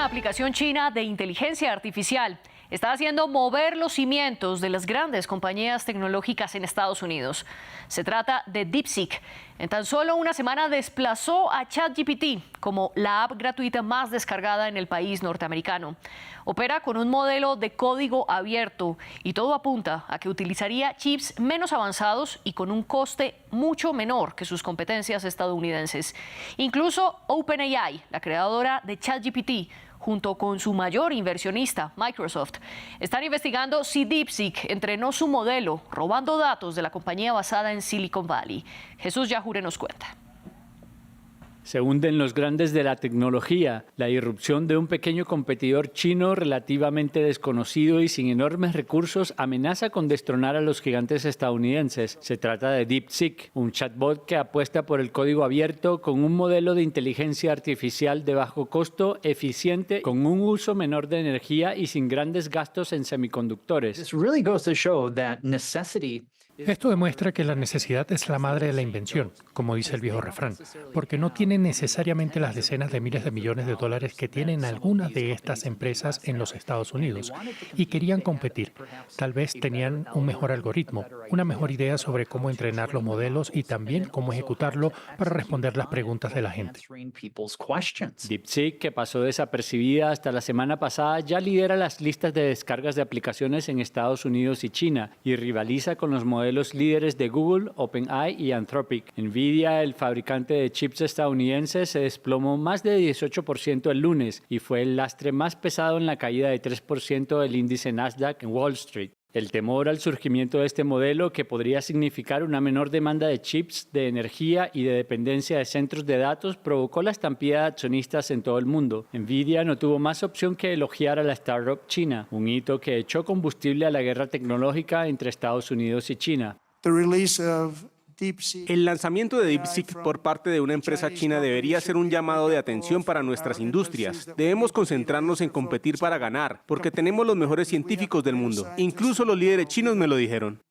aplicación china de inteligencia artificial está haciendo mover los cimientos de las grandes compañías tecnológicas en Estados Unidos. Se trata de DeepSeek. En tan solo una semana desplazó a ChatGPT como la app gratuita más descargada en el país norteamericano. Opera con un modelo de código abierto y todo apunta a que utilizaría chips menos avanzados y con un coste mucho menor que sus competencias estadounidenses. Incluso OpenAI, la creadora de ChatGPT, junto con su mayor inversionista, Microsoft, están investigando si DeepSeek entrenó su modelo robando datos de la compañía basada en Silicon Valley. Jesús Yajure nos cuenta. Se hunden los grandes de la tecnología. La irrupción de un pequeño competidor chino relativamente desconocido y sin enormes recursos amenaza con destronar a los gigantes estadounidenses. Se trata de DeepSeek, un chatbot que apuesta por el código abierto con un modelo de inteligencia artificial de bajo costo, eficiente, con un uso menor de energía y sin grandes gastos en semiconductores. Esto demuestra que la necesidad es la madre de la invención, como dice el viejo refrán, porque no tienen necesariamente las decenas de miles de millones de dólares que tienen algunas de estas empresas en los Estados Unidos y querían competir. Tal vez tenían un mejor algoritmo, una mejor idea sobre cómo entrenar los modelos y también cómo ejecutarlo para responder las preguntas de la gente. DeepSeek, que pasó desapercibida hasta la semana pasada, ya lidera las listas de descargas de aplicaciones en Estados Unidos y China y rivaliza con los modelos líderes de Google, OpenAI y Anthropic. Nvidia, el fabricante de chips estadounidense, se desplomó más de 18% el lunes y fue el lastre más pesado en la caída de 3% del índice Nasdaq en Wall Street. El temor al surgimiento de este modelo, que podría significar una menor demanda de chips, de energía y de dependencia de centros de datos, provocó la estampida de accionistas en todo el mundo. Nvidia no tuvo más opción que elogiar a la startup china, un hito que echó combustible a la guerra tecnológica entre Estados Unidos y China. El lanzamiento de DeepSeek por parte de una empresa china debería ser un llamado de atención para nuestras industrias. Debemos concentrarnos en competir para ganar, porque tenemos los mejores científicos del mundo. Incluso los líderes chinos me lo dijeron.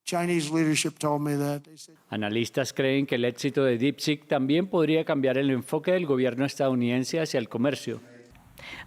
Analistas creen que el éxito de DeepSeek también podría cambiar el enfoque del gobierno estadounidense hacia el comercio.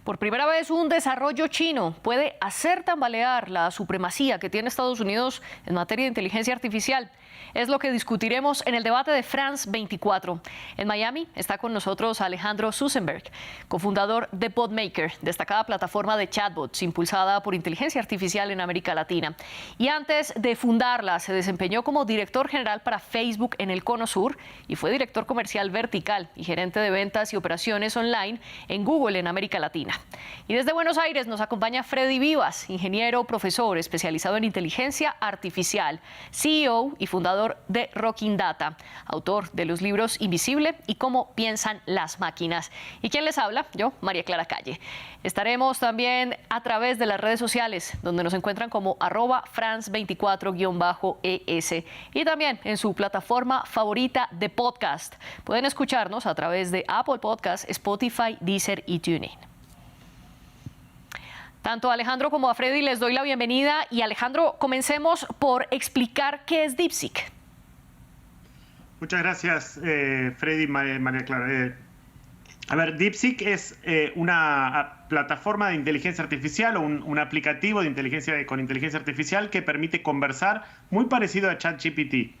Por primera vez, un desarrollo chino puede hacer tambalear la supremacía que tiene Estados Unidos en materia de inteligencia artificial. Es lo que discutiremos en el debate de France 24. En Miami está con nosotros Alejandro Susenberg, cofundador de Podmaker, destacada plataforma de chatbots impulsada por inteligencia artificial en América Latina. Y antes de fundarla, se desempeñó como director general para Facebook en el Cono Sur y fue director comercial vertical y gerente de ventas y operaciones online en Google en América Latina. Y desde Buenos Aires nos acompaña Freddy Vivas, ingeniero, profesor especializado en inteligencia artificial, CEO y fundador de Rocking Data, autor de los libros Invisible y Cómo piensan las máquinas. ¿Y quién les habla? Yo, María Clara Calle. Estaremos también a través de las redes sociales, donde nos encuentran como @France24-ES y también en su plataforma favorita de podcast. Pueden escucharnos a través de Apple Podcasts, Spotify, Deezer y TuneIn. Tanto a Alejandro como a Freddy les doy la bienvenida. Y Alejandro, comencemos por explicar qué es DeepSeek. Muchas gracias, Freddy, María Clara. A ver, DeepSeek es una plataforma de inteligencia artificial o un aplicativo de con inteligencia artificial que permite conversar muy parecido a ChatGPT.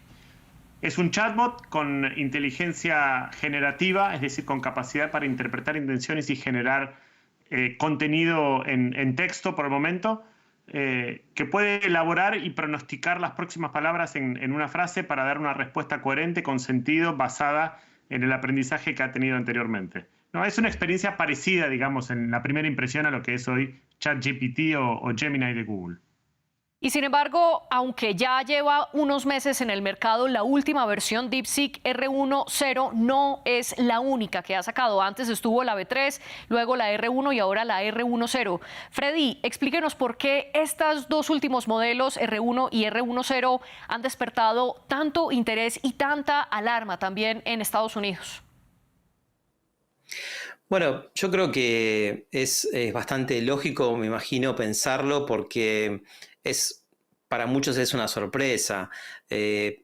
Es un chatbot con inteligencia generativa, es decir, con capacidad para interpretar intenciones y generar contenido en texto por el momento, que puede elaborar y pronosticar las próximas palabras en una frase para dar una respuesta coherente, con sentido, basada en el aprendizaje que ha tenido anteriormente. No, es una experiencia parecida, digamos, en la primera impresión a lo que es hoy ChatGPT o Gemini de Google. Y sin embargo, aunque ya lleva unos meses en el mercado, la última versión DeepSeek R1.0 no es la única que ha sacado. Antes estuvo la V3, luego la R1 y ahora la R1.0. Freddy, explíquenos por qué estos dos últimos modelos, R1 y R1.0, han despertado tanto interés y tanta alarma también en Estados Unidos. Bueno, yo creo que es bastante lógico, me imagino, pensarlo, porque para muchos es una sorpresa.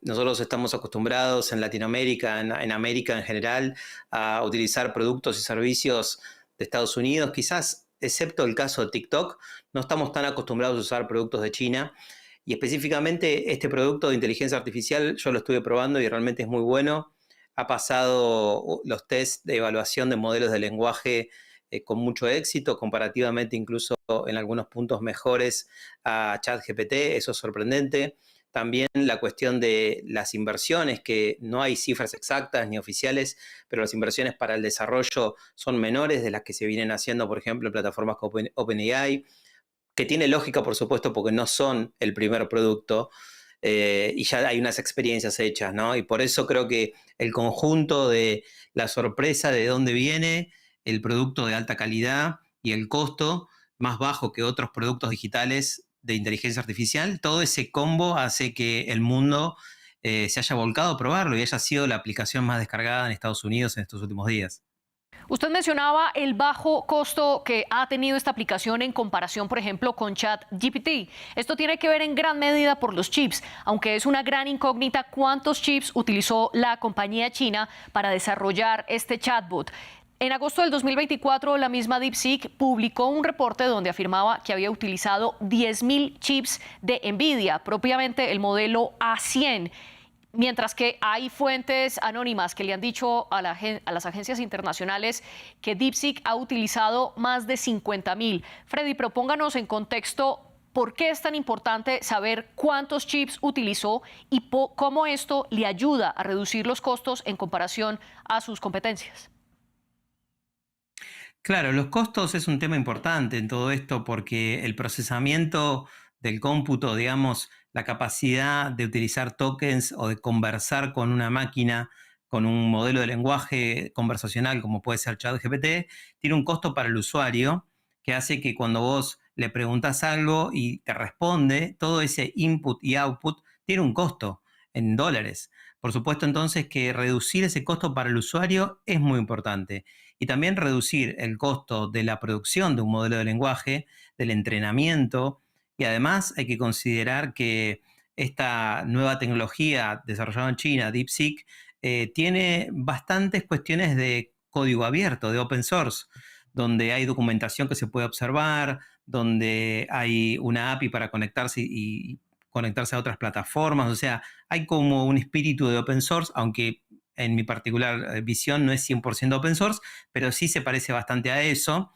Nosotros estamos acostumbrados en Latinoamérica, en América en general, a utilizar productos y servicios de Estados Unidos, quizás excepto el caso de TikTok, no estamos tan acostumbrados a usar productos de China. Y específicamente este producto de inteligencia artificial yo lo estuve probando y realmente es muy bueno. Ha pasado los tests de evaluación de modelos de lenguaje con mucho éxito, comparativamente incluso en algunos puntos mejores a ChatGPT. Eso es sorprendente. También la cuestión de las inversiones, que no hay cifras exactas ni oficiales, pero las inversiones para el desarrollo son menores de las que se vienen haciendo, por ejemplo, en plataformas como OpenAI, que tiene lógica, por supuesto, porque no son el primer producto y ya hay unas experiencias hechas, ¿no? Y por eso creo que el conjunto de la sorpresa de dónde viene el producto de alta calidad y el costo más bajo que otros productos digitales de inteligencia artificial, todo ese combo hace que el mundo se haya volcado a probarlo y haya sido la aplicación más descargada en Estados Unidos en estos últimos días. Usted mencionaba el bajo costo que ha tenido esta aplicación en comparación, por ejemplo, con ChatGPT. Esto tiene que ver en gran medida por los chips, aunque es una gran incógnita cuántos chips utilizó la compañía china para desarrollar este chatbot. En agosto del 2024, la misma DeepSeek publicó un reporte donde afirmaba que había utilizado 10.000 chips de NVIDIA, propiamente el modelo A100. Mientras que hay fuentes anónimas que le han dicho a las agencias internacionales que DeepSeek ha utilizado más de 50.000. Freddy, propónganos en contexto por qué es tan importante saber cuántos chips utilizó y cómo esto le ayuda a reducir los costos en comparación a sus competencias. Claro, los costos es un tema importante en todo esto porque el procesamiento del cómputo, digamos, la capacidad de utilizar tokens o de conversar con una máquina, con un modelo de lenguaje conversacional como puede ser ChatGPT, tiene un costo para el usuario que hace que cuando vos le preguntás algo y te responde, todo ese input y output tiene un costo en dólares. Por supuesto, entonces, que reducir ese costo para el usuario es muy importante. Y también reducir el costo de la producción de un modelo de lenguaje, del entrenamiento. Y además hay que considerar que esta nueva tecnología desarrollada en China, DeepSeek, tiene bastantes cuestiones de código abierto, de open source, donde hay documentación que se puede observar, donde hay una API para conectarse y conectarse a otras plataformas. O sea, hay como un espíritu de open source, aunque en mi particular visión no es 100% open source, pero sí se parece bastante a eso.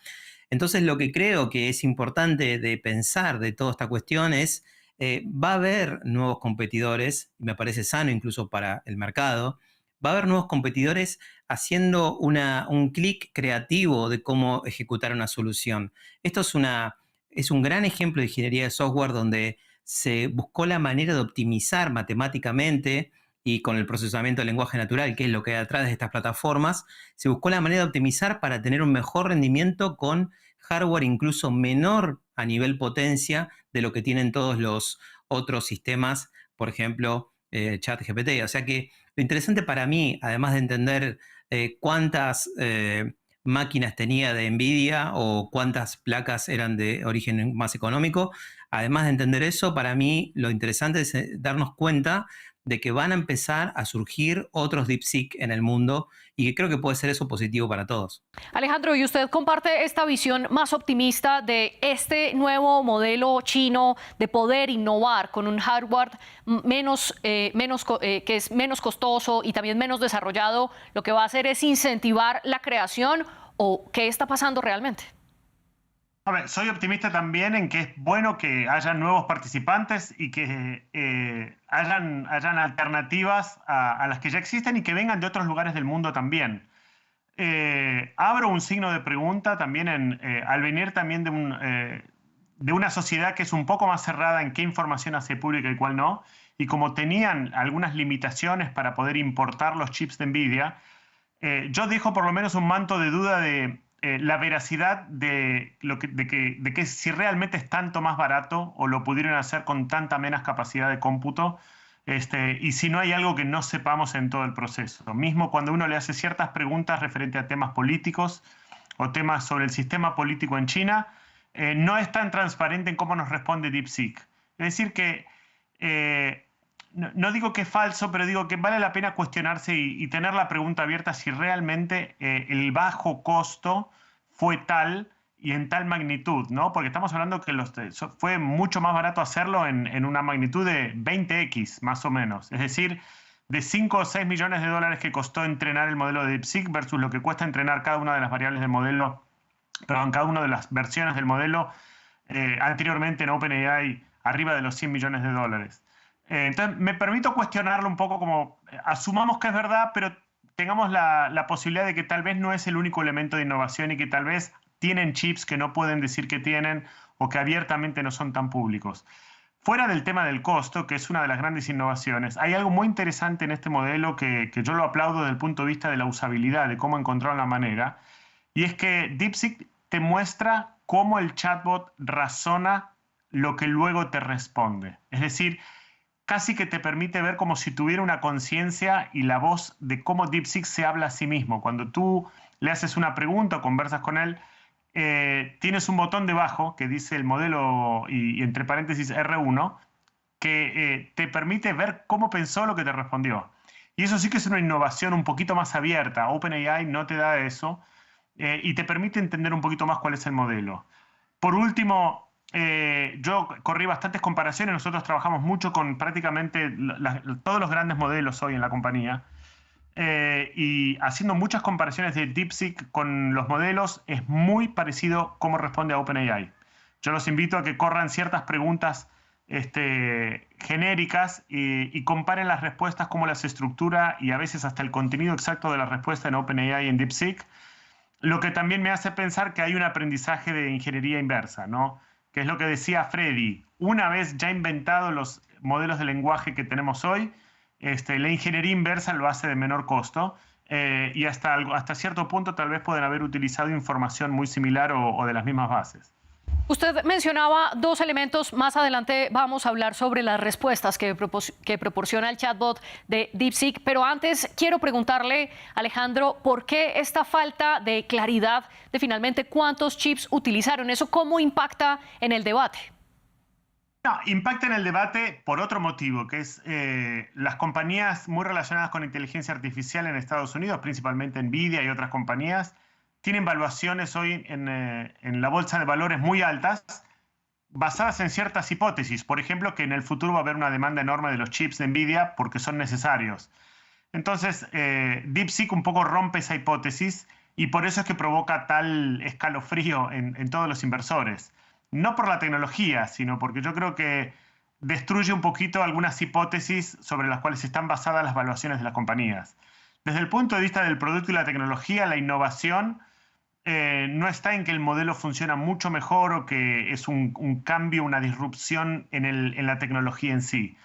Entonces, lo que creo que es importante de pensar de toda esta cuestión es, va a haber nuevos competidores, y me parece sano incluso para el mercado, va a haber nuevos competidores haciendo un clic creativo de cómo ejecutar una solución. Esto es un gran ejemplo de ingeniería de software donde se buscó la manera de optimizar matemáticamente y con el procesamiento del lenguaje natural, que es lo que hay atrás de estas plataformas, se buscó la manera de optimizar para tener un mejor rendimiento con hardware incluso menor a nivel potencia de lo que tienen todos los otros sistemas, por ejemplo, ChatGPT. O sea que lo interesante para mí, además de entender cuántas máquinas tenía de NVIDIA o cuántas placas eran de origen más económico, además de entender eso, para mí lo interesante es darnos cuenta de que van a empezar a surgir otros DeepSeek en el mundo y que creo que puede ser eso positivo para todos. Alejandro, ¿y usted comparte esta visión más optimista de este nuevo modelo chino de poder innovar con un hardware que es menos costoso y también menos desarrollado? ¿Lo que va a hacer es incentivar la creación o qué está pasando realmente? A ver, soy optimista también en que es bueno que haya nuevos participantes y que hayan alternativas a las que ya existen y que vengan de otros lugares del mundo también. Abro un signo de pregunta también al venir también de una sociedad que es un poco más cerrada en qué información hace pública y cuál no, y como tenían algunas limitaciones para poder importar los chips de NVIDIA, yo dejo por lo menos un manto de duda de la veracidad de que si realmente es tanto más barato o lo pudieron hacer con tanta menos capacidad de cómputo, y si no hay algo que no sepamos en todo el proceso. Mismo cuando uno le hace ciertas preguntas referente a temas políticos o temas sobre el sistema político en China, no es tan transparente en cómo nos responde DeepSeek. Es decir que, no digo que es falso, pero digo que vale la pena cuestionarse y tener la pregunta abierta si realmente el bajo costo fue tal y en tal magnitud, ¿no? Porque estamos hablando que fue mucho más barato hacerlo en una magnitud de 20x, más o menos. Es decir, de 5 o 6 millones de dólares que costó entrenar el modelo de DeepSeek versus lo que cuesta entrenar cada una de las variables del modelo, perdón, cada una de las versiones del modelo anteriormente en OpenAI, arriba de los 100 millones de dólares. Entonces, me permito cuestionarlo un poco como, asumamos que es verdad, pero tengamos la posibilidad de que tal vez no es el único elemento de innovación y que tal vez tienen chips que no pueden decir que tienen o que abiertamente no son tan públicos. Fuera del tema del costo, que es una de las grandes innovaciones, hay algo muy interesante en este modelo que yo lo aplaudo desde el punto de vista de la usabilidad, de cómo encontraron la manera, y es que DeepSeek te muestra cómo el chatbot razona lo que luego te responde. Es decir, casi que te permite ver como si tuviera una conciencia y la voz de cómo DeepSeek se habla a sí mismo. Cuando tú le haces una pregunta o conversas con él, tienes un botón debajo que dice el modelo y entre paréntesis R1 que te permite ver cómo pensó lo que te respondió. Y eso sí que es una innovación un poquito más abierta. OpenAI no te da eso y te permite entender un poquito más cuál es el modelo. Por último, yo corrí bastantes comparaciones. Nosotros trabajamos mucho con prácticamente todos los grandes modelos hoy en la compañía. Y haciendo muchas comparaciones de DeepSeek con los modelos, es muy parecido cómo responde a OpenAI. Yo los invito a que corran ciertas preguntas genéricas y comparen las respuestas, cómo las estructura y a veces hasta el contenido exacto de la respuesta en OpenAI y en DeepSeek. Lo que también me hace pensar que hay un aprendizaje de ingeniería inversa, ¿no? Que es lo que decía Freddy. Una vez ya inventado los modelos de lenguaje que tenemos hoy, la ingeniería inversa lo hace de menor costo y hasta cierto punto tal vez pueden haber utilizado información muy similar o de las mismas bases. Usted mencionaba dos elementos. Más adelante vamos a hablar sobre las respuestas que proporciona el chatbot de DeepSeek. Pero antes quiero preguntarle, Alejandro, ¿por qué esta falta de claridad de finalmente cuántos chips utilizaron? ¿Eso cómo impacta en el debate? No, impacta en el debate por otro motivo, que es las compañías muy relacionadas con inteligencia artificial en Estados Unidos, principalmente Nvidia y otras compañías, tienen valuaciones hoy en la bolsa de valores muy altas, basadas en ciertas hipótesis. Por ejemplo, que en el futuro va a haber una demanda enorme de los chips de Nvidia porque son necesarios. Entonces, DeepSeek un poco rompe esa hipótesis y por eso es que provoca tal escalofrío en todos los inversores. No por la tecnología, sino porque yo creo que destruye un poquito algunas hipótesis sobre las cuales están basadas las valuaciones de las compañías. Desde el punto de vista del producto y la tecnología, la innovación no está en que el modelo funciona mucho mejor o que es un cambio, una disrupción en la tecnología en sí.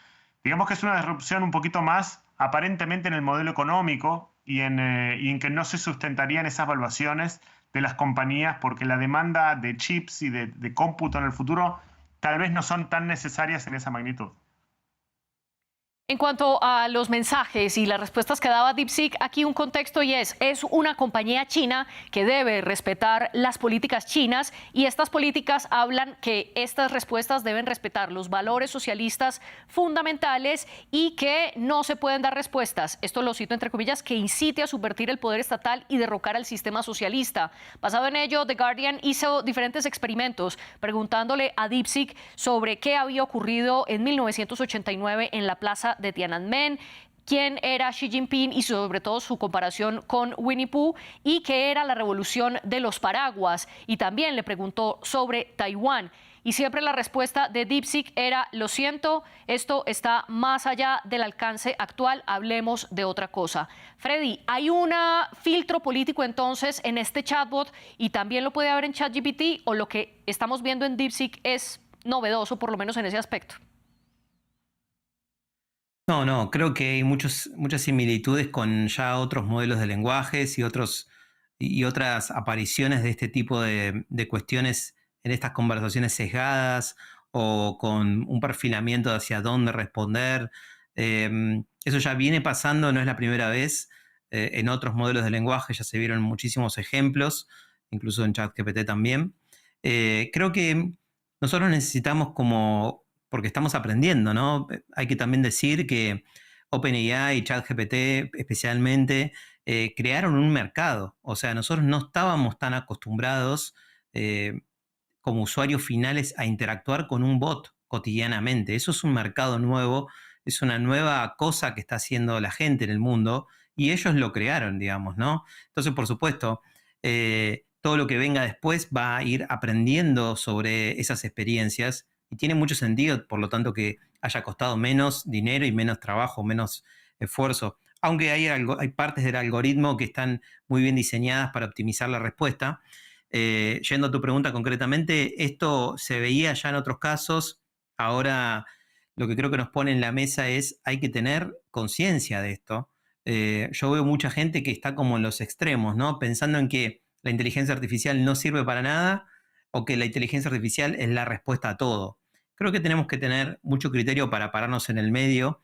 Digamos que es una disrupción un poquito más aparentemente en el modelo económico y en que no se sustentarían esas valuaciones de las compañías porque la demanda de chips y de cómputo en el futuro tal vez no son tan necesarias en esa magnitud. En cuanto a los mensajes y las respuestas que daba DeepSeek, aquí un contexto y es una compañía china que debe respetar las políticas chinas y estas políticas hablan que estas respuestas deben respetar los valores socialistas fundamentales y que no se pueden dar respuestas, esto lo cito entre comillas, que incite a subvertir el poder estatal y derrocar al sistema socialista. Basado en ello, The Guardian hizo diferentes experimentos preguntándole a DeepSeek sobre qué había ocurrido en 1989 en la plaza de Tiananmen, quién era Xi Jinping y sobre todo su comparación con Winnie Pooh y qué era la revolución de los paraguas. Y también le preguntó sobre Taiwán. Y siempre la respuesta de DeepSeek era, lo siento, esto está más allá del alcance actual, hablemos de otra cosa. Freddy, ¿hay un filtro político entonces en este chatbot y también lo puede haber en ChatGPT o lo que estamos viendo en DeepSeek es novedoso, por lo menos en ese aspecto? No, creo que hay muchas similitudes con ya otros modelos de lenguajes y otras apariciones de este tipo de cuestiones en estas conversaciones sesgadas o con un perfilamiento hacia dónde responder. Eso ya viene pasando, no es la primera vez. En otros modelos de lenguaje ya se vieron muchísimos ejemplos, incluso en ChatGPT también. Creo que nosotros necesitamos porque estamos aprendiendo, ¿no? Hay que también decir que OpenAI y ChatGPT especialmente crearon un mercado. O sea, nosotros no estábamos tan acostumbrados como usuarios finales a interactuar con un bot cotidianamente. Eso es un mercado nuevo, es una nueva cosa que está haciendo la gente en el mundo y ellos lo crearon, digamos, ¿no? Entonces, por supuesto, todo lo que venga después va a ir aprendiendo sobre esas experiencias y tiene mucho sentido, por lo tanto, que haya costado menos dinero y menos trabajo, menos esfuerzo. Aunque hay partes del algoritmo que están muy bien diseñadas para optimizar la respuesta. Yendo a tu pregunta concretamente, esto se veía ya en otros casos. Ahora lo que creo que nos pone en la mesa es hay que tener conciencia de esto. Yo veo mucha gente que está como en los extremos, ¿no? Pensando en que la inteligencia artificial no sirve para nada o que la inteligencia artificial es la respuesta a todo. Creo que tenemos que tener mucho criterio para pararnos en el medio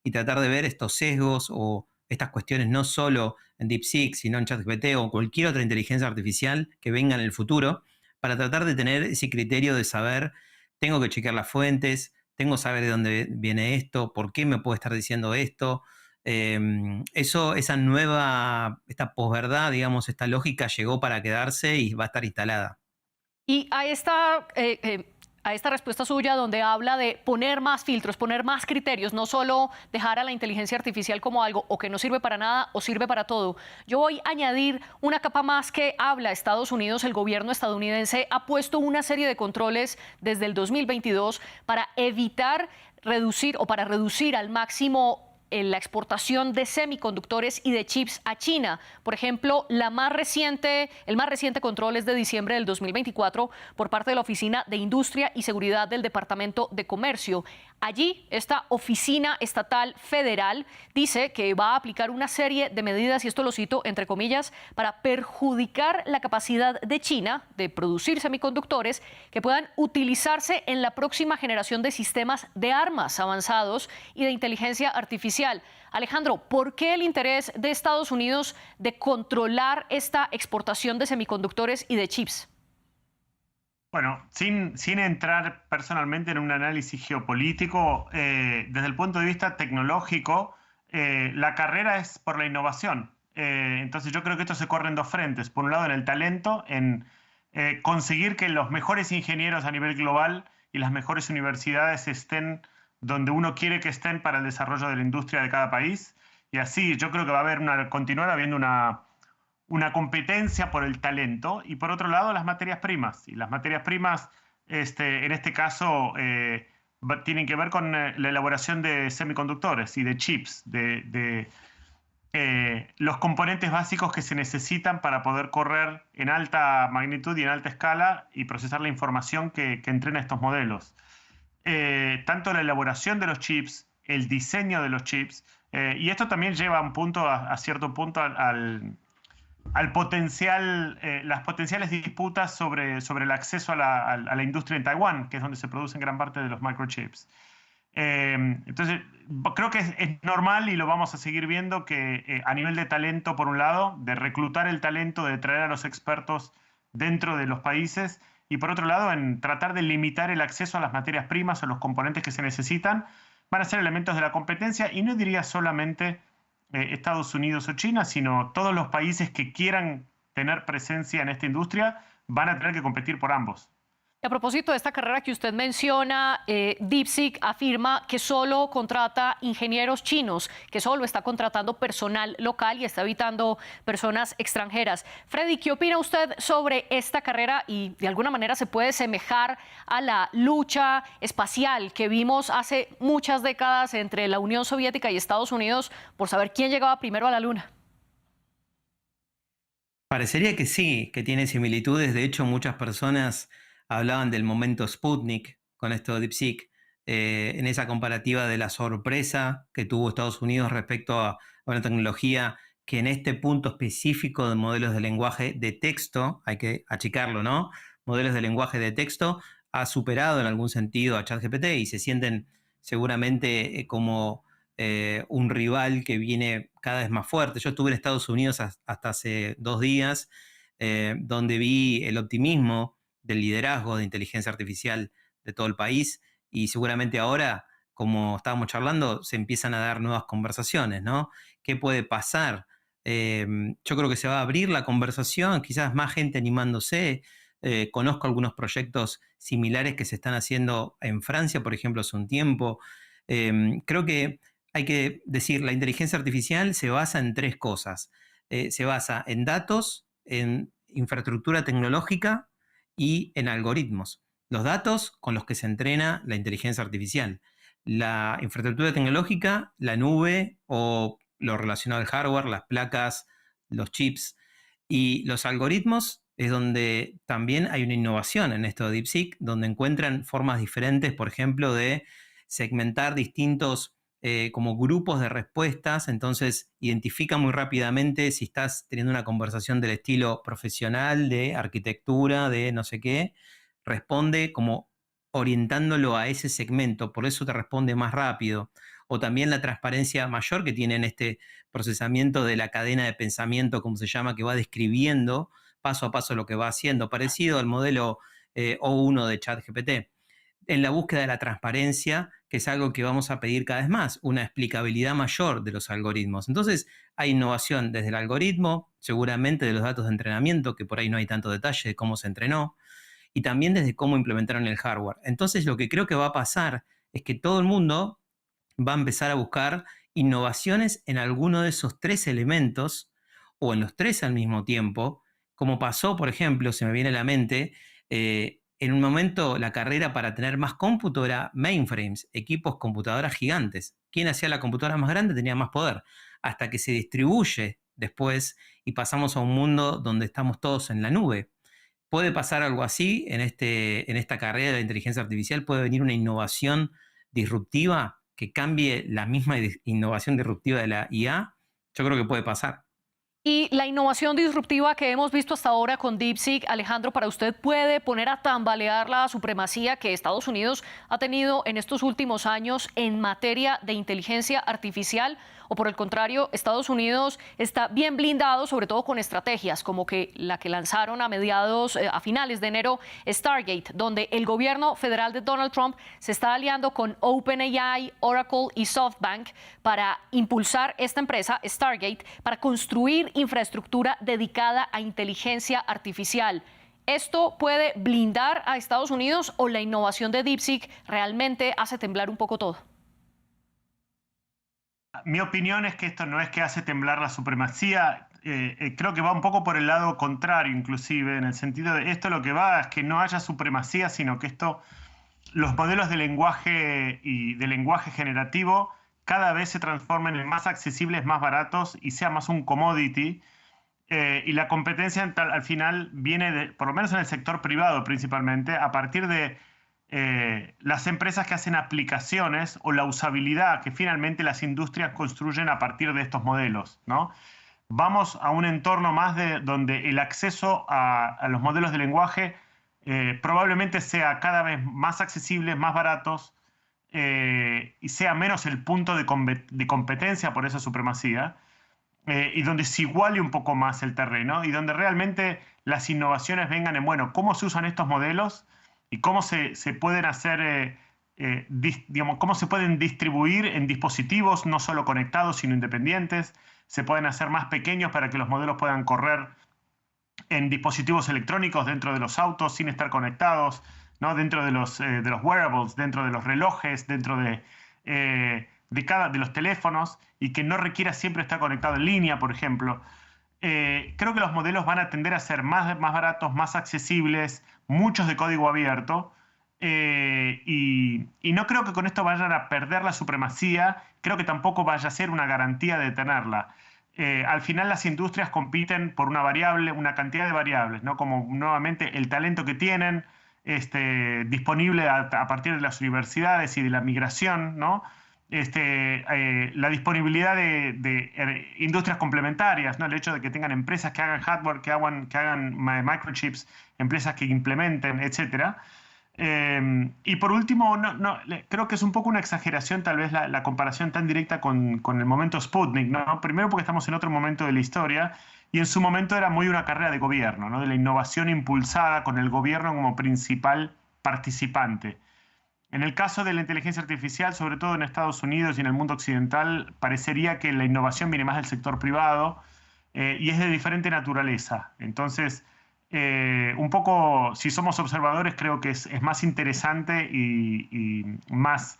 y tratar de ver estos sesgos o estas cuestiones no solo en DeepSeek, sino en ChatGPT o cualquier otra inteligencia artificial que venga en el futuro, para tratar de tener ese criterio de saber, tengo que chequear las fuentes, tengo que saber de dónde viene esto, por qué me puede estar diciendo esto. Esta posverdad, digamos, esta lógica llegó para quedarse y va a estar instalada. Y a esta respuesta suya donde habla de poner más filtros, poner más criterios, no solo dejar a la inteligencia artificial como algo o que no sirve para nada o sirve para todo. Yo voy a añadir una capa más que habla Estados Unidos. El gobierno estadounidense ha puesto una serie de controles desde el 2022 para evitar para reducir al máximo la exportación de semiconductores y de chips a China. Por ejemplo, el más reciente control es de diciembre del 2024 por parte de la Oficina de Industria y Seguridad del Departamento de Comercio. Allí, esta oficina estatal federal dice que va a aplicar una serie de medidas, y esto lo cito entre comillas, para perjudicar la capacidad de China de producir semiconductores que puedan utilizarse en la próxima generación de sistemas de armas avanzados y de inteligencia artificial. Alejandro, ¿por qué el interés de Estados Unidos de controlar esta exportación de semiconductores y de chips? Bueno, sin entrar personalmente en un análisis geopolítico, desde el punto de vista tecnológico, la carrera es por la innovación. Entonces yo creo que esto se corre en dos frentes. Por un lado, en el talento, en conseguir que los mejores ingenieros a nivel global y las mejores universidades estén donde uno quiere que estén para el desarrollo de la industria de cada país. Y así yo creo que va a haber continuar habiendo una competencia por el talento, y por otro lado las materias primas. Y las materias primas, en este caso, tienen que ver con la elaboración de semiconductores y de chips, de los componentes básicos que se necesitan para poder correr en alta magnitud y en alta escala y procesar la información que entrena estos modelos. Tanto la elaboración de los chips, el diseño de los chips, y esto también lleva a cierto punto al potencial, las potenciales disputas sobre el acceso a la industria en Taiwán, que es donde se producen gran parte de los microchips. Entonces, creo que es normal, y lo vamos a seguir viendo, que a nivel de talento, por un lado, de reclutar el talento, de traer a los expertos dentro de los países, y por otro lado, en tratar de limitar el acceso a las materias primas o los componentes que se necesitan, van a ser elementos de la competencia, y no diría solamente Estados Unidos o China, sino todos los países que quieran tener presencia en esta industria van a tener que competir por ambos. A propósito de esta carrera que usted menciona, DeepSeek afirma que solo contrata ingenieros chinos, que solo está contratando personal local y está evitando personas extranjeras. Freddy, ¿qué opina usted sobre esta carrera y de alguna manera se puede semejar a la lucha espacial que vimos hace muchas décadas entre la Unión Soviética y Estados Unidos por saber quién llegaba primero a la Luna? Parecería que sí, que tiene similitudes. De hecho, muchas personas hablaban del momento Sputnik con esto de DeepSeek, en esa comparativa de la sorpresa que tuvo Estados Unidos respecto a una tecnología que en este punto específico de modelos de lenguaje de texto, hay que achicarlo, ¿no? Modelos de lenguaje de texto ha superado en algún sentido a ChatGPT y se sienten seguramente como un rival que viene cada vez más fuerte. Yo estuve en Estados Unidos hasta hace 2 días, donde vi el optimismo del liderazgo de inteligencia artificial de todo el país, y seguramente ahora, como estábamos charlando, se empiezan a dar nuevas conversaciones, ¿no? ¿Qué puede pasar? Yo creo que se va a abrir la conversación, quizás más gente animándose. Conozco algunos proyectos similares que se están haciendo en Francia, por ejemplo, hace un tiempo. Creo que hay que decir, la inteligencia artificial se basa en 3 cosas. Se basa en datos, en infraestructura tecnológica y en algoritmos. Los datos con los que se entrena la inteligencia artificial. La infraestructura tecnológica, la nube o lo relacionado al hardware, las placas, los chips. Y los algoritmos es donde también hay una innovación en esto de DeepSeek, donde encuentran formas diferentes, por ejemplo, de segmentar distintos como grupos de respuestas. Entonces identifica muy rápidamente si estás teniendo una conversación del estilo profesional, de arquitectura, de no sé qué, responde como orientándolo a ese segmento, por eso te responde más rápido. O también la transparencia mayor que tiene en este procesamiento de la cadena de pensamiento, como se llama, que va describiendo paso a paso lo que va haciendo, parecido al modelo O1 de ChatGPT. En la búsqueda de la transparencia, que es algo que vamos a pedir cada vez más, una explicabilidad mayor de los algoritmos. Entonces, hay innovación desde el algoritmo, seguramente de los datos de entrenamiento, que por ahí no hay tanto detalle de cómo se entrenó, y también desde cómo implementaron el hardware. Entonces, lo que creo que va a pasar es que todo el mundo va a empezar a buscar innovaciones en alguno de esos 3 elementos, o en los 3 al mismo tiempo, como pasó, por ejemplo, se me viene a la mente, en un momento la carrera para tener más cómputo era mainframes, equipos computadoras gigantes. Quien hacía la computadora más grande tenía más poder, hasta que se distribuye después y pasamos a un mundo donde estamos todos en la nube. ¿Puede pasar algo así en esta carrera de la inteligencia artificial? ¿Puede venir una innovación disruptiva que cambie la misma innovación disruptiva de la IA? Yo creo que puede pasar. Y la innovación disruptiva que hemos visto hasta ahora con DeepSeek, Alejandro, ¿para usted puede poner a tambalear la supremacía que Estados Unidos ha tenido en estos últimos años en materia de inteligencia artificial? ¿O por el contrario, Estados Unidos está bien blindado, sobre todo con estrategias como que la que lanzaron a finales de enero, Stargate, donde el gobierno federal de Donald Trump se está aliando con OpenAI, Oracle y SoftBank para impulsar esta empresa, Stargate, para construir infraestructura dedicada a inteligencia artificial? ¿Esto puede blindar a Estados Unidos o la innovación de DeepSeek realmente hace temblar un poco todo? Mi opinión es que esto no es que hace temblar la supremacía, creo que va un poco por el lado contrario, inclusive, en el sentido de esto lo que va es que no haya supremacía, sino que los modelos de lenguaje y de lenguaje generativo cada vez se transformen en más accesibles, más baratos y sea más un commodity. Y la competencia al final viene, por lo menos en el sector privado principalmente, a partir de las empresas que hacen aplicaciones o la usabilidad que finalmente las industrias construyen a partir de estos modelos, ¿no? Vamos a un entorno más donde el acceso a los modelos de lenguaje probablemente sea cada vez más accesible, más baratos y sea menos el punto de competencia por esa supremacía y donde se iguale un poco más el terreno y donde realmente las innovaciones vengan en, bueno, cómo se usan estos modelos y cómo se pueden hacer, cómo se pueden distribuir en dispositivos no solo conectados, sino independientes. Se pueden hacer más pequeños para que los modelos puedan correr en dispositivos electrónicos dentro de los autos sin estar conectados, ¿no? Dentro de los wearables, dentro de los relojes, dentro de los teléfonos y que no requiera siempre estar conectado en línea, por ejemplo. Creo que los modelos van a tender a ser más baratos, más accesibles, muchos de código abierto, y no creo que con esto vayan a perder la supremacía, creo que tampoco vaya a ser una garantía de tenerla. Al final las industrias compiten por una cantidad de variables, ¿no? Como nuevamente el talento que tienen disponible a partir de las universidades y de la migración, ¿no? La disponibilidad de industrias complementarias, ¿no? El hecho de que tengan empresas que hagan hardware, que hagan microchips, empresas que implementen, etc. Y por último, creo que es un poco una exageración tal vez la comparación tan directa con el momento Sputnik, ¿no? Primero porque estamos en otro momento de la historia y en su momento era muy una carrera de gobierno, ¿no? De la innovación impulsada con el gobierno como principal participante. En el caso de la inteligencia artificial, sobre todo en Estados Unidos y en el mundo occidental, parecería que la innovación viene más del sector privado y es de diferente naturaleza. Entonces, un poco, si somos observadores, creo que es más interesante y más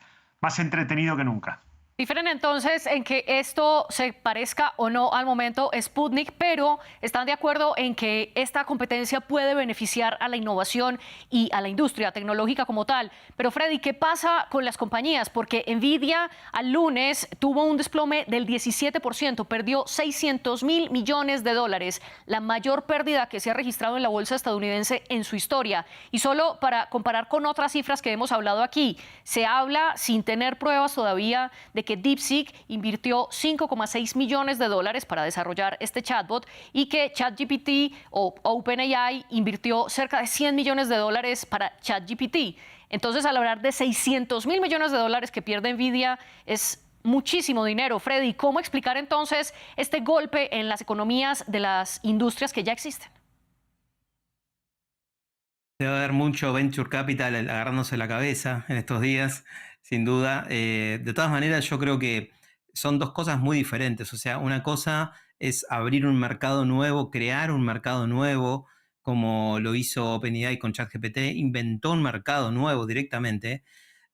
entretenido que nunca. Difieren entonces en que esto se parezca o no al momento Sputnik, pero están de acuerdo en que esta competencia puede beneficiar a la innovación y a la industria tecnológica como tal. Pero Freddy, ¿qué pasa con las compañías? Porque Nvidia al lunes tuvo un desplome del 17%, perdió $600.000 millones, la mayor pérdida que se ha registrado en la bolsa estadounidense en su historia. Y solo para comparar con otras cifras que hemos hablado aquí, se habla sin tener pruebas todavía de que DeepSeek invirtió $5,6 millones para desarrollar este chatbot y que ChatGPT o OpenAI invirtió cerca de $100 millones para ChatGPT. Entonces, al hablar de $600.000 millones que pierde Nvidia, es muchísimo dinero. Freddy, ¿cómo explicar entonces este golpe en las economías de las industrias que ya existen? Debe haber mucho venture capital agarrándose la cabeza en estos días, sin duda. De todas maneras, yo creo que son dos cosas muy diferentes. O sea, una cosa es abrir un mercado nuevo, crear un mercado nuevo, como lo hizo OpenAI con ChatGPT, inventó un mercado nuevo directamente.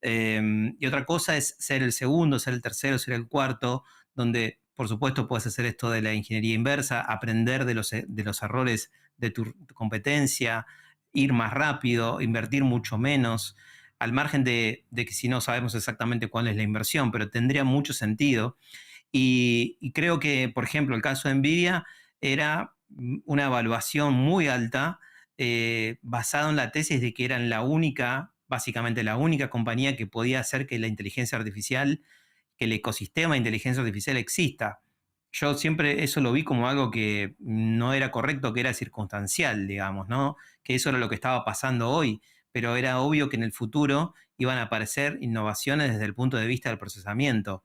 Y otra cosa es ser el segundo, ser el tercero, ser el cuarto, donde, por supuesto, puedes hacer esto de la ingeniería inversa, aprender de los errores de tu competencia, ir más rápido, invertir mucho menos, al margen de que si no sabemos exactamente cuál es la inversión, pero tendría mucho sentido. Y creo que, por ejemplo, el caso de Nvidia era una evaluación muy alta, basada en la tesis de que eran básicamente la única compañía que podía hacer que la inteligencia artificial, que el ecosistema de inteligencia artificial exista. Yo siempre eso lo vi como algo que no era correcto, que era circunstancial, digamos, ¿no? Que eso era lo que estaba pasando hoy, pero era obvio que en el futuro iban a aparecer innovaciones desde el punto de vista del procesamiento,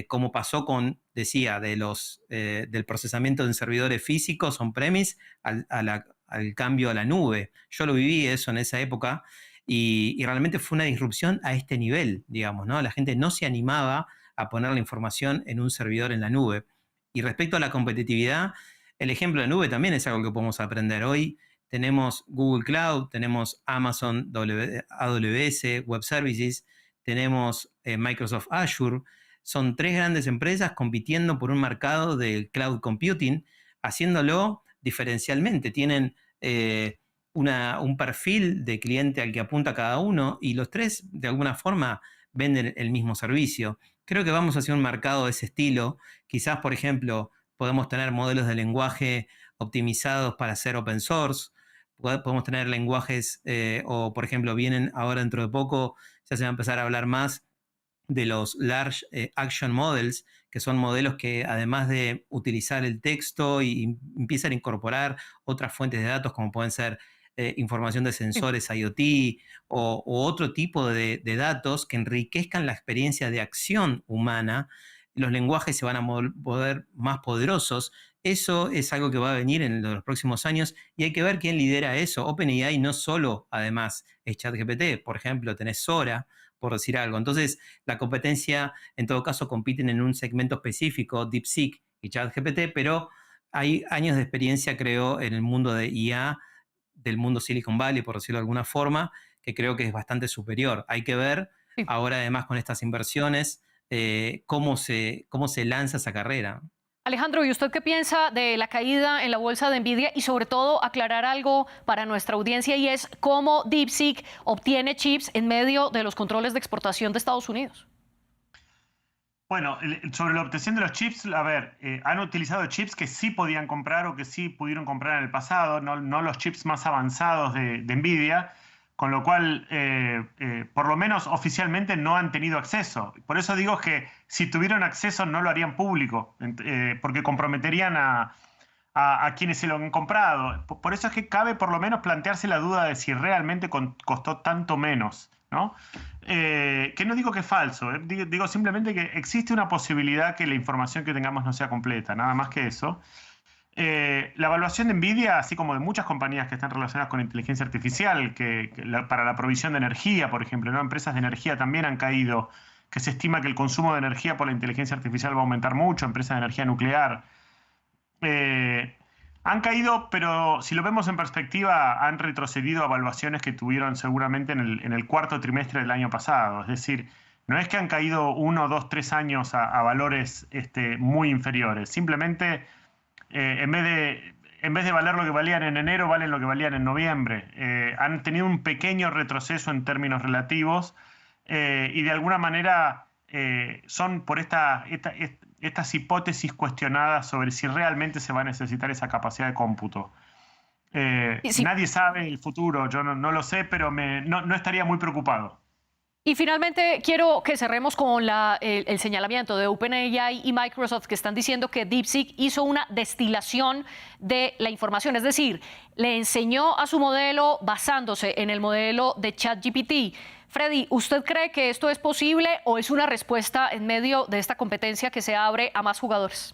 como pasó con, decía, del procesamiento en servidores físicos on-premise al cambio a la nube. Yo lo viví eso en esa época y realmente fue una disrupción a este nivel, digamos, ¿no? La gente no se animaba a poner la información en un servidor en la nube. Y respecto a la competitividad, el ejemplo de nube también es algo que podemos aprender. Hoy tenemos Google Cloud, tenemos Amazon AWS Web Services, tenemos Microsoft Azure. Son tres grandes empresas compitiendo por un mercado de cloud computing, haciéndolo diferencialmente. Tienen un perfil de cliente al que apunta cada uno y los tres, de alguna forma, venden el mismo servicio. Creo que vamos hacia un mercado de ese estilo. Quizás, por ejemplo, podemos tener modelos de lenguaje optimizados para hacer open source. Podemos tener lenguajes, o por ejemplo, vienen ahora dentro de poco, ya se va a empezar a hablar más de los Large Action Models, que son modelos que además de utilizar el texto y empiezan a incorporar otras fuentes de datos como pueden ser información de sensores IoT o otro tipo de datos que enriquezcan la experiencia de acción humana. Los lenguajes se van a volver más poderosos. Eso es algo que va a venir en los próximos años y hay que ver quién lidera eso. OpenAI no solo, además, es ChatGPT. Por ejemplo, tenés Sora, por decir algo. Entonces, la competencia, en todo caso, compiten en un segmento específico, DeepSeek y ChatGPT, pero hay años de experiencia, creo, en el mundo de IA, del mundo Silicon Valley, por decirlo de alguna forma, que creo que es bastante superior. Hay que ver, ahora además con estas inversiones, cómo se lanza esa carrera. Alejandro, ¿y usted qué piensa de la caída en la bolsa de Nvidia? Y sobre todo aclarar algo para nuestra audiencia y es cómo DeepSeek obtiene chips en medio de los controles de exportación de Estados Unidos. Bueno, sobre la obtención de los chips, a ver, han utilizado chips que sí podían comprar o que sí pudieron comprar en el pasado, no los chips más avanzados de Nvidia, con lo cual, por lo menos oficialmente no han tenido acceso. Por eso digo que si tuvieron acceso no lo harían público, porque comprometerían a quienes se lo han comprado. Por eso es que cabe por lo menos plantearse la duda de si realmente costó tanto menos, ¿no? Que no digo que es falso, digo simplemente que existe una posibilidad que la información que tengamos no sea completa, nada más que eso. La evaluación de Nvidia, así como de muchas compañías que están relacionadas con inteligencia artificial, para la provisión de energía, por ejemplo, ¿no? Empresas de energía también han caído, que se estima que el consumo de energía por la inteligencia artificial va a aumentar mucho, empresas de energía nuclear. Han caído, pero si lo vemos en perspectiva, han retrocedido a evaluaciones que tuvieron seguramente en el cuarto trimestre del año pasado. Es decir, no es que han caído 1, 2, 3 años a valores muy inferiores. Simplemente, en vez de valer lo que valían en enero, valen lo que valían en noviembre. Han tenido un pequeño retroceso en términos relativos y de alguna manera son por estas hipótesis cuestionadas sobre si realmente se va a necesitar esa capacidad de cómputo. Sí. Nadie sabe el futuro, yo no lo sé, pero no estaría muy preocupado. Y finalmente quiero que cerremos con el señalamiento de OpenAI y Microsoft, que están diciendo que DeepSeek hizo una destilación de la información, es decir, le enseñó a su modelo basándose en el modelo de ChatGPT. Freddy, ¿usted cree que esto es posible o es una respuesta en medio de esta competencia que se abre a más jugadores?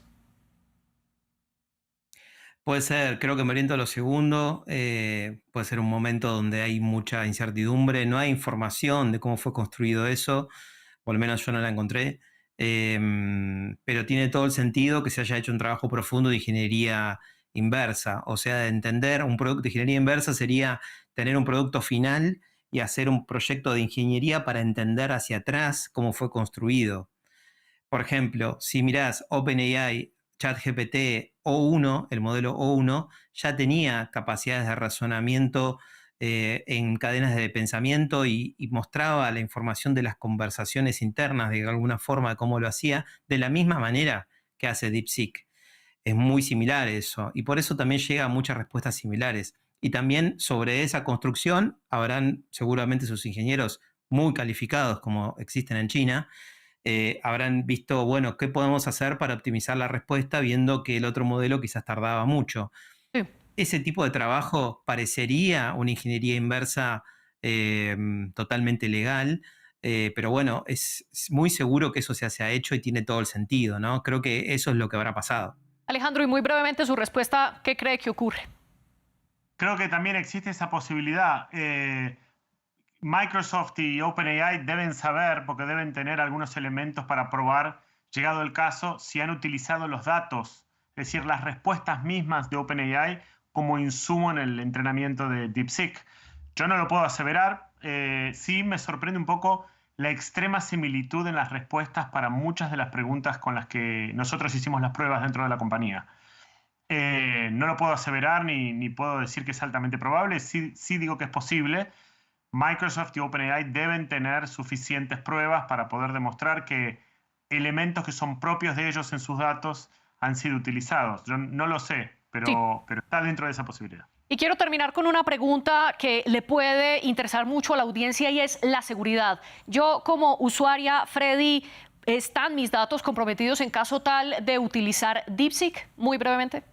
Puede ser, creo que me oriento a lo segundo. Puede ser un momento donde hay mucha incertidumbre, no hay información de cómo fue construido eso, o al menos yo no la encontré. Pero tiene todo el sentido que se haya hecho un trabajo profundo de ingeniería inversa. O sea, de entender un producto de ingeniería inversa sería tener un producto final y hacer un proyecto de ingeniería para entender hacia atrás cómo fue construido. Por ejemplo, si mirás OpenAI, ChatGPT O1, el modelo O1, ya tenía capacidades de razonamiento en cadenas de pensamiento y mostraba la información de las conversaciones internas de alguna forma, de cómo lo hacía, de la misma manera que hace DeepSeek. Es muy similar eso y por eso también llega a muchas respuestas similares. Y también sobre esa construcción habrán seguramente sus ingenieros muy calificados como existen en China, habrán visto, bueno, qué podemos hacer para optimizar la respuesta viendo que el otro modelo quizás tardaba mucho. Sí. Ese tipo de trabajo parecería una ingeniería inversa totalmente legal, pero bueno, es muy seguro que eso se ha hecho y tiene todo el sentido, ¿no? Creo que eso es lo que habrá pasado. Alejandro, y muy brevemente su respuesta, ¿qué cree que ocurre? Creo que también existe esa posibilidad. Microsoft y OpenAI deben saber, porque deben tener algunos elementos para probar, llegado el caso, si han utilizado los datos, es decir, las respuestas mismas de OpenAI como insumo en el entrenamiento de DeepSeek. Yo no lo puedo aseverar, sí me sorprende un poco la extrema similitud en las respuestas para muchas de las preguntas con las que nosotros hicimos las pruebas dentro de la compañía. No lo puedo aseverar ni puedo decir que es altamente probable, sí digo que es posible. Microsoft y OpenAI deben tener suficientes pruebas para poder demostrar que elementos que son propios de ellos en sus datos han sido utilizados. Yo no lo sé, pero está dentro de esa posibilidad. Y quiero terminar con una pregunta que le puede interesar mucho a la audiencia y es la seguridad. Yo como usuaria, Freddy, ¿están mis datos comprometidos en caso tal de utilizar DeepSeek? Muy brevemente.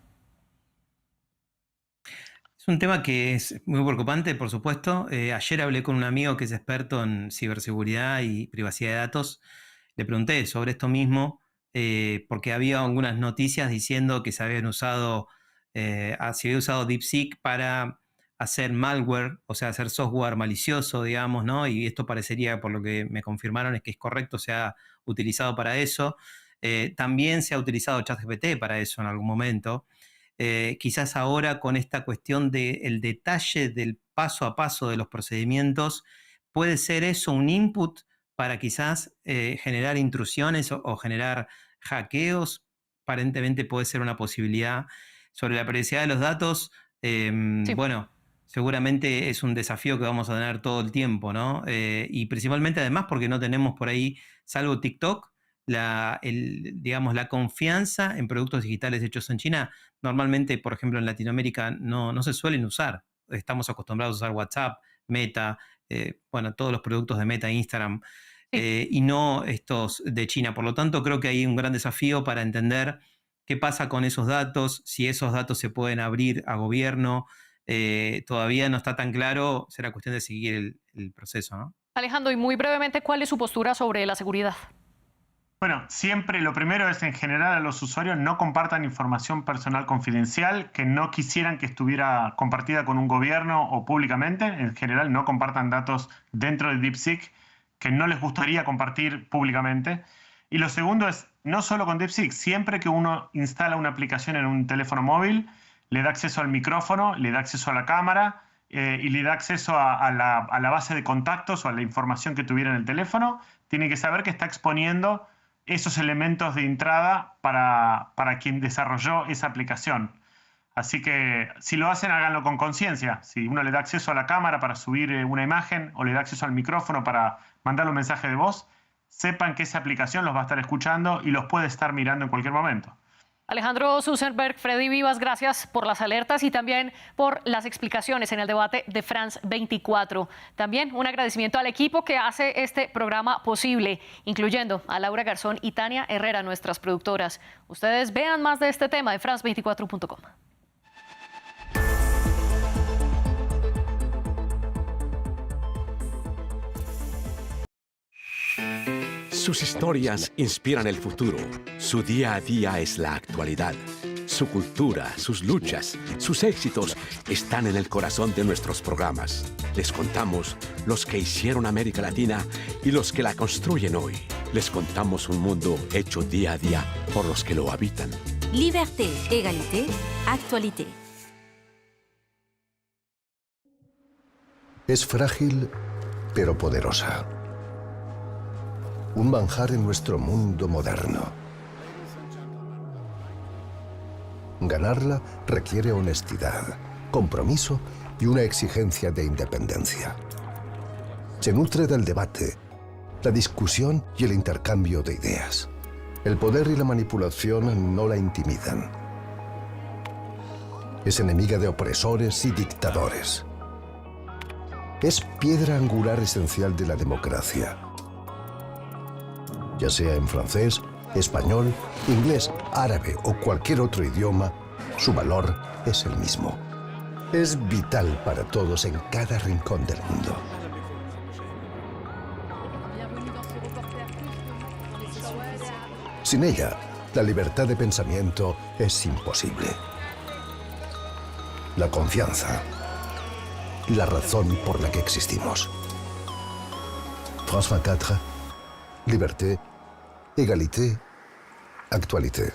Es un tema que es muy preocupante, por supuesto. Ayer hablé con un amigo que es experto en ciberseguridad y privacidad de datos. Le pregunté sobre esto mismo, porque había algunas noticias diciendo que se había usado DeepSeek para hacer malware, o sea, hacer software malicioso, digamos, ¿no? Y esto parecería, por lo que me confirmaron, es que es correcto, se ha utilizado para eso. También se ha utilizado ChatGPT para eso en algún momento. Quizás ahora con esta cuestión del detalle del paso a paso de los procedimientos, puede ser eso un input para quizás generar intrusiones o generar hackeos. Aparentemente puede ser una posibilidad. Sobre la privacidad de los datos, Sí. bueno, seguramente es un desafío que vamos a tener todo el tiempo, ¿no? Y principalmente además porque no tenemos por ahí, salvo TikTok, digamos, la confianza en productos digitales hechos en China. Normalmente, por ejemplo, en Latinoamérica no se suelen usar. Estamos acostumbrados a usar WhatsApp, Meta, bueno, todos los productos de Meta, Instagram, y no estos de China. Por lo tanto, creo que hay un gran desafío para entender qué pasa con esos datos, si esos datos se pueden abrir a gobierno. Todavía no está tan claro, será cuestión de seguir el proceso, ¿no? Alejandro, y muy brevemente, ¿cuál es su postura sobre la seguridad? Bueno, siempre lo primero es en general a los usuarios no compartan información personal confidencial que no quisieran que estuviera compartida con un gobierno o públicamente. En general no compartan datos dentro de DeepSeek que no les gustaría compartir públicamente. Y lo segundo es, no solo con DeepSeek, siempre que uno instala una aplicación en un teléfono móvil, le da acceso al micrófono, le da acceso a la cámara y le da acceso a la base de contactos o a la información que tuviera en el teléfono. Tiene que saber que está exponiendo esos elementos de entrada para quien desarrolló esa aplicación. Así que si lo hacen, háganlo con conciencia. Si uno le da acceso a la cámara para subir una imagen o le da acceso al micrófono para mandar un mensaje de voz, sepan que esa aplicación los va a estar escuchando y los puede estar mirando en cualquier momento. Alejandro Susenberg, Freddy Vivas, gracias por las alertas y también por las explicaciones en el debate de France 24. También un agradecimiento al equipo que hace este programa posible, incluyendo a Laura Garzón y Tania Herrera, nuestras productoras. Ustedes vean más de este tema en france24.com. Sus historias inspiran el futuro. Su día a día es la actualidad. Su cultura, sus luchas, sus éxitos están en el corazón de nuestros programas. Les contamos los que hicieron América Latina y los que la construyen hoy. Les contamos un mundo hecho día a día por los que lo habitan. Liberté, égalité, actualité. Es frágil, pero poderosa. Un manjar en nuestro mundo moderno. Ganarla requiere honestidad, compromiso y una exigencia de independencia. Se nutre del debate, la discusión y el intercambio de ideas. El poder y la manipulación no la intimidan. Es enemiga de opresores y dictadores. Es piedra angular esencial de la democracia. Ya sea en francés, español, inglés, árabe o cualquier otro idioma, su valor es el mismo. Es vital para todos en cada rincón del mundo. Sin ella, la libertad de pensamiento es imposible. La confianza, la razón por la que existimos. France 24, liberté, égalité, actualité.